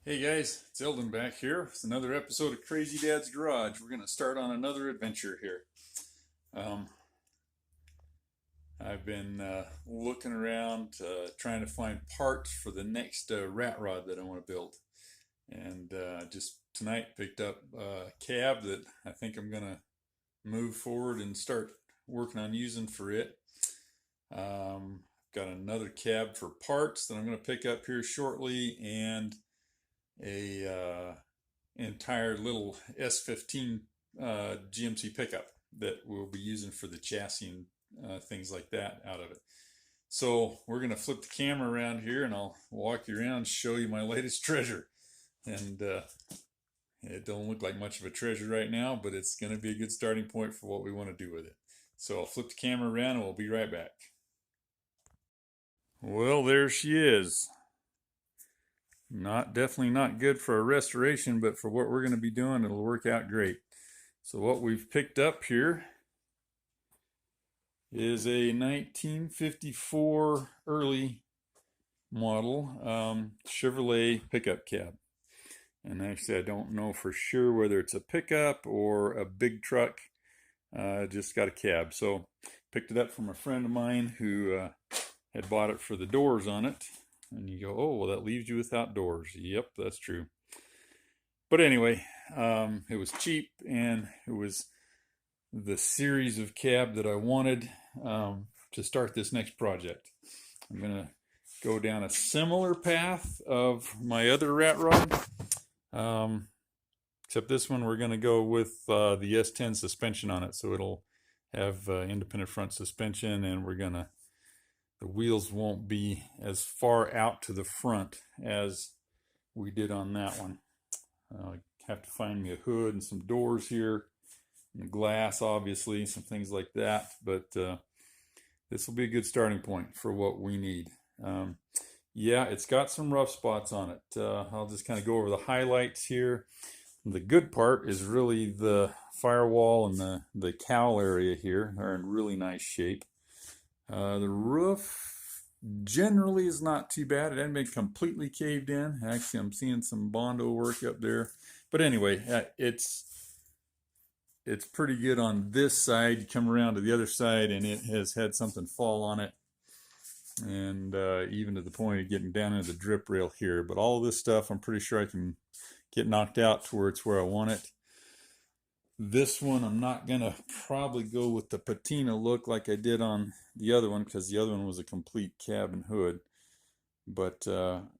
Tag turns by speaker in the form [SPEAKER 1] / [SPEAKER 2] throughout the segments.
[SPEAKER 1] Hey guys, it's Eldon back here with another episode of Crazy Dad's Garage. We're going to start on another adventure here. Um, I've been looking around trying to find parts for the next rat rod that I want to build. And just tonight picked up a cab that I think I'm going to move forward and start working on using for it. Got another cab for parts that I'm going to pick up here shortly, and a entire little S15 GMC pickup that we'll be using for the chassis and things like that out of it. So we're going to flip the camera around here and I'll walk you around and show you my latest treasure. And it don't look like much of a treasure right now, but it's going to be a good starting point for what we want to do with it. So I'll flip the camera around and we'll be right back. Well, there she is. Definitely not good for a restoration, but for what we're going to be doing, it'll work out great. So what we've picked up here is a 1954 early model Chevrolet pickup cab. And actually, I don't know for sure whether it's a pickup or a big truck. Just got a cab. So picked it up from a friend of mine who had bought it for the doors on it. And you go, oh, well, that leaves you without doors. Yep, that's true. But anyway, it was cheap, and it was the series of cab that I wanted to start this next project. I'm going to go down a similar path of my other rat rod, except this one we're going to go with the S10 suspension on it, so it'll have independent front suspension, and the wheels won't be as far out to the front as we did on that one. I have to find me a hood and some doors here, and glass, obviously, some things like that. But this will be a good starting point for what we need. Yeah, it's got some rough spots on it. I'll just kind of go over the highlights here. The good part is really the firewall and the cowl area here are in really nice shape. The roof generally is not too bad. It hasn't been completely caved in. Actually, I'm seeing some Bondo work up there. But anyway, it's pretty good on this side. You come around to the other side and it has had something fall on it. And even to the point of getting down into the drip rail here. But all of this stuff, I'm pretty sure I can get knocked out to where it's where I want it. This one, I'm not going to probably go with the patina look like I did on the other one, because the other one was a complete cab and hood. But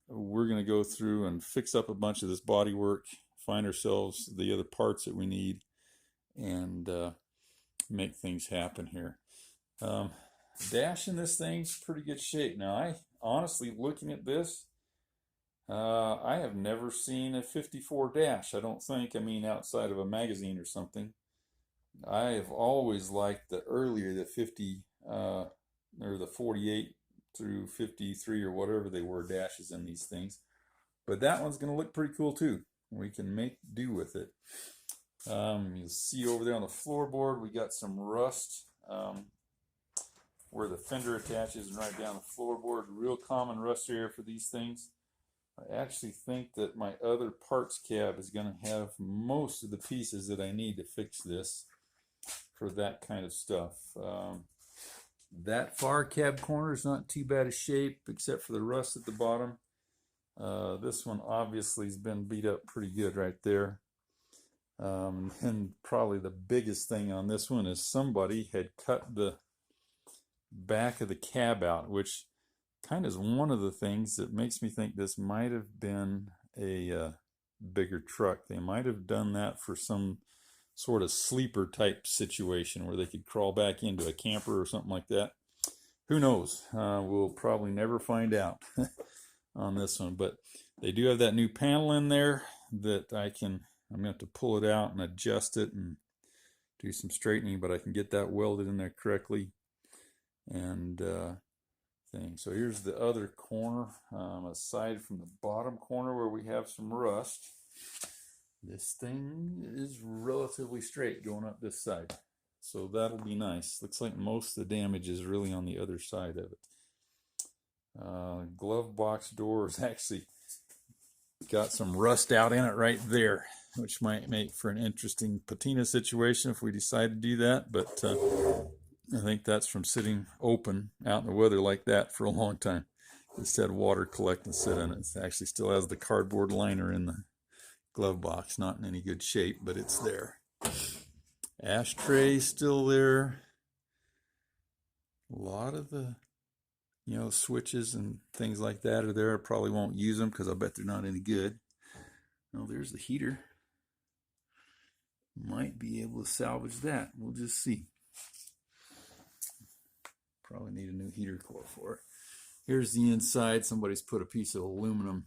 [SPEAKER 1] we're going to go through and fix up a bunch of this body work, find ourselves the other parts that we need, and make things happen here. Dash in this thing's pretty good shape. Now, I honestly, looking at this, I have never seen a 54 dash, I don't think. I mean, outside of a magazine or something. I have always liked the 50 or the 48 through 53 or whatever they were dashes in these things. But that one's going to look pretty cool too. We can make do with it. You'll see over there on the floorboard we got some rust where the fender attaches and right down the floorboard. Real common rust area for these things. I actually think that my other parts cab is going to have most of the pieces that I need to fix this for that kind of stuff. That far cab corner is not too bad a shape, except for the rust at the bottom. This one obviously has been beat up pretty good right there. And probably the biggest thing on this one is somebody had cut the back of the cab out, which kind of is one of the things that makes me think this might have been a bigger truck. They might have done that for some sort of sleeper type situation where they could crawl back into a camper or something like that. Who knows? We'll probably never find out on this one. But they do have that new panel in there that I'm going to have to pull it out and adjust it and do some straightening, but I can get that welded in there correctly. And so here's the other corner, aside from the bottom corner where we have some rust. This thing is relatively straight going up this side, so that'll be nice. Looks like most of the damage is really on the other side of it. Glove box door is actually got some rust out in it right there, which might make for an interesting patina situation if we decide to do that. But I think that's from sitting open out in the weather like that for a long time. It's had water collect and sit in it. It actually still has the cardboard liner in the glove box, not in any good shape, but it's there. Ashtray still there. A lot of the switches and things like that are there. I probably won't use them because I bet they're not any good. Oh, there's the heater. Might be able to salvage that. We'll just see. Probably need a new heater core for it. Here's the inside. Somebody's put a piece of aluminum,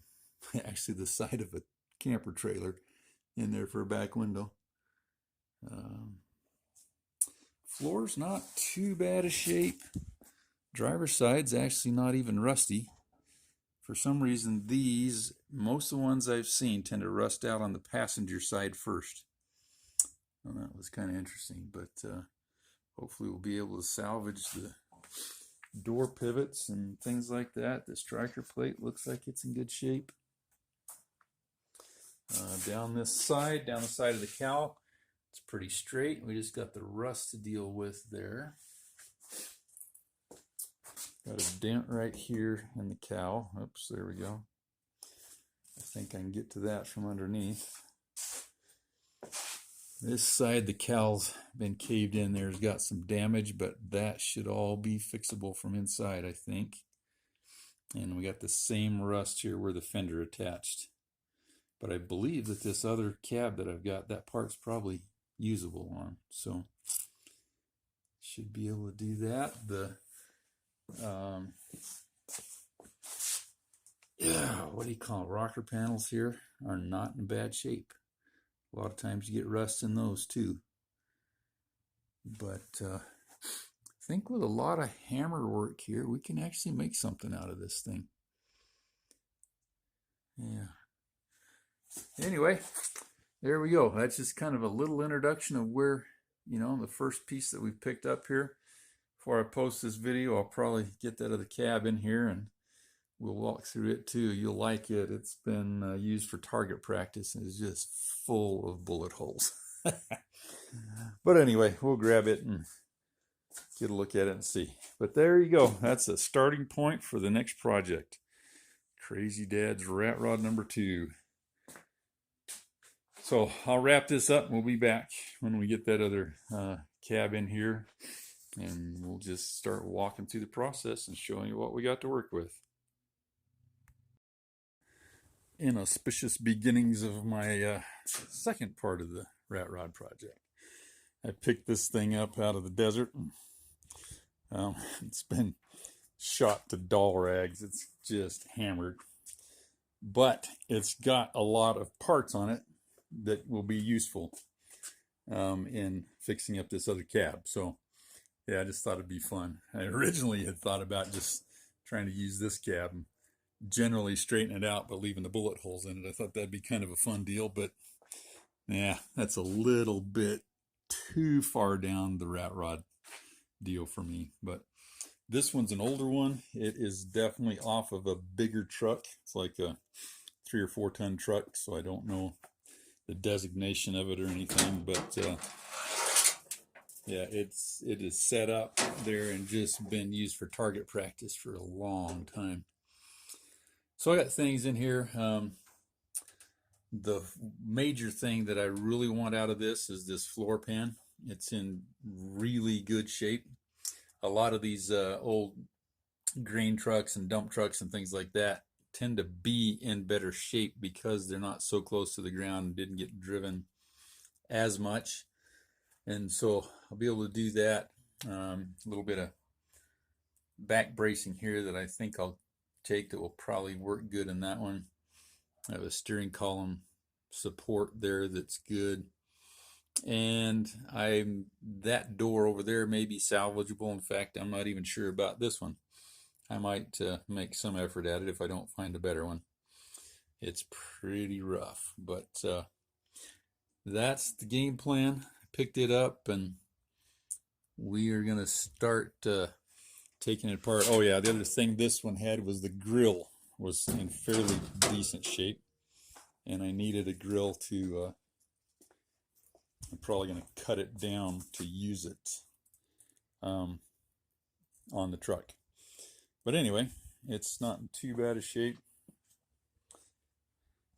[SPEAKER 1] actually the side of a camper trailer, in there for a back window. Floor's not too bad a shape. Driver's side's actually not even rusty. For some reason, most of the ones I've seen tend to rust out on the passenger side first. Well, that was kind of interesting, but hopefully we'll be able to salvage the door pivots and things like that. The striker plate looks like it's in good shape. Down the side of the cowl, it's pretty straight. We just got the rust to deal with there. Got a dent right here in the cowl. Oops, there we go. I think I can get to that from underneath. This side, the cowl's been caved in. There's got some damage, but that should all be fixable from inside, I think. And we got the same rust here where the fender attached. But I believe that this other cab that I've got, that part's probably usable on. So should be able to do that. The what do you call it? Rocker panels here are not in bad shape. A lot of times you get rust in those too. But I think with a lot of hammer work here, we can actually make something out of this thing. Yeah. Anyway, there we go. That's just kind of a little introduction of where, the first piece that we picked up here. Before I post this video, I'll probably get that other cab in here and we'll walk through it too. You'll like it. It's been used for target practice and it's just full of bullet holes. But anyway, we'll grab it and get a look at it and see. But there you go. That's a starting point for the next project. Crazy Dad's Rat Rod number 2. So I'll wrap this up and we'll be back when we get that other cab in here. And we'll just start walking through the process and showing you what we got to work with. Inauspicious beginnings of my second part of the rat rod project. I picked this thing up out of the desert. It's been shot to doll rags. It's just hammered. But it's got a lot of parts on it that will be useful in fixing up this other cab. So yeah, I just thought it'd be fun. I originally had thought about just trying to use this cab and generally straighten it out, but leaving the bullet holes in it. I thought that'd be kind of a fun deal, but yeah, that's a little bit too far down the rat rod deal for me. But this one's an older one. It is definitely off of a bigger truck. It's like a 3 or 4 ton truck, so I don't know the designation of it or anything, but yeah, it is set up there and just been used for target practice for a long time. So I got things in here. The major thing that I really want out of this is this floor pan. It's in really good shape. A lot of these old grain trucks and dump trucks and things like that tend to be in better shape because they're not so close to the ground and didn't get driven as much. And so I'll be able to do that. A little bit of back bracing here that I think I'll take that will probably work good in that one. I have a steering column support there that's good. And that door over there may be salvageable. In fact, I'm not even sure about this one. I might make some effort at it if I don't find a better one. It's pretty rough, but that's the game plan. I picked it up and we are gonna start taking it apart. Oh yeah, the other thing this one had was the grill was in fairly decent shape. and I needed a grill to, I'm probably going to cut it down to use it on the truck. But anyway, it's not in too bad a shape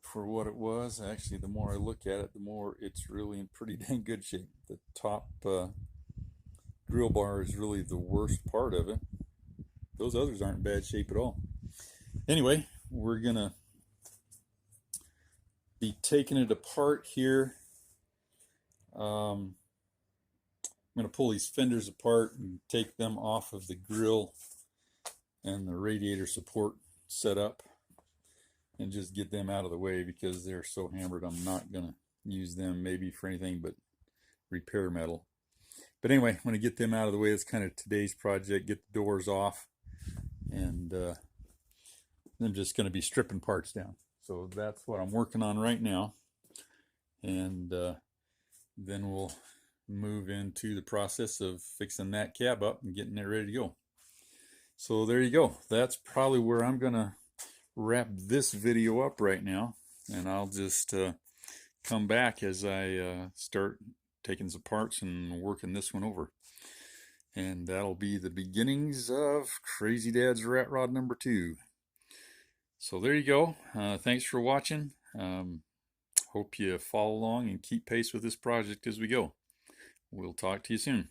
[SPEAKER 1] for what it was. Actually, the more I look at it, the more it's really in pretty dang good shape. The top grill bar is really the worst part of it. Those others aren't in bad shape at all. Anyway, we're gonna be taking it apart here. I'm gonna pull these fenders apart and take them off of the grill and the radiator support set up, and just get them out of the way because they're so hammered. I'm not gonna use them maybe for anything but repair metal. But anyway, I'm going to get them out of the way. That's kind of today's project. Get the doors off, and I'm just going to be stripping parts down. So that's what I'm working on right now, and then we'll move into the process of fixing that cab up and getting it ready to go. So there you go. That's probably where I'm going to wrap this video up right now, and I'll just come back as I start taking some parts and working this one over. And that'll be the beginnings of Crazy Dad's Rat Rod number 2. So there you go. Thanks for watching. Hope you follow along and keep pace with this project as we go. We'll talk to you soon.